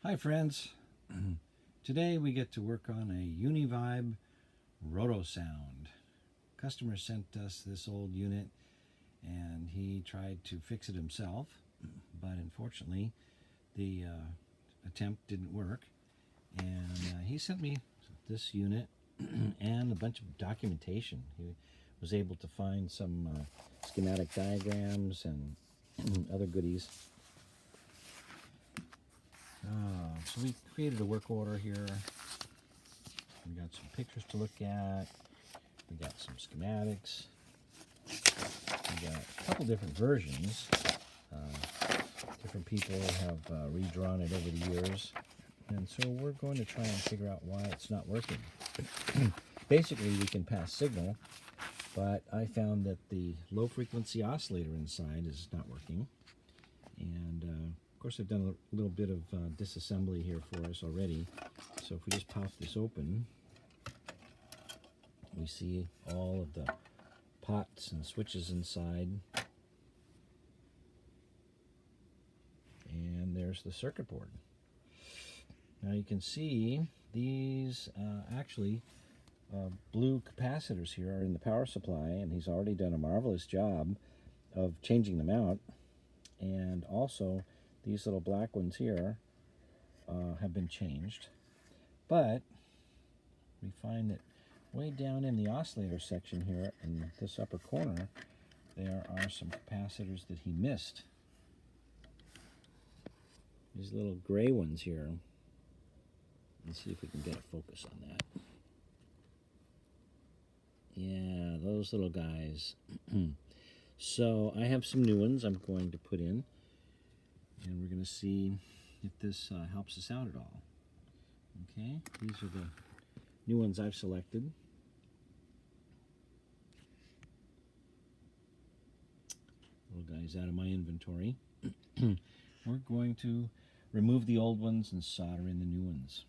Hi friends, today we get to work on a Uni-Vibe Rotosound. Customer sent us this old unit and he tried to fix it himself, but unfortunately the attempt didn't work, and he sent me this unit and a bunch of documentation. He was able to find some schematic diagrams and other goodies. So we created a work order here. We got some pictures to look at. We got some schematics. We got a couple different versions. Different people have redrawn it over the years. And so we're going to try and figure out why it's not working. Basically, we can pass signal, but I found that the low frequency oscillator inside is not working. And of course, I've done a little bit of disassembly here for us already. So if we just pop this open, we see all of the pots and switches inside. And there's the circuit board. Now you can see these blue capacitors here are in the power supply, and he's already done a marvelous job of changing them out. And also these little black ones here have been changed. But we find that way down in the oscillator section here in this upper corner, there are some capacitors that he missed. These little gray ones here. Let's see if we can get a focus on that. Yeah, those little guys. So I have some new ones I'm going to put in, and we're going to see if this helps us out at all. Okay, these are the new ones I've selected. Little guys out of my inventory. We're going to remove the old ones and solder in the new ones.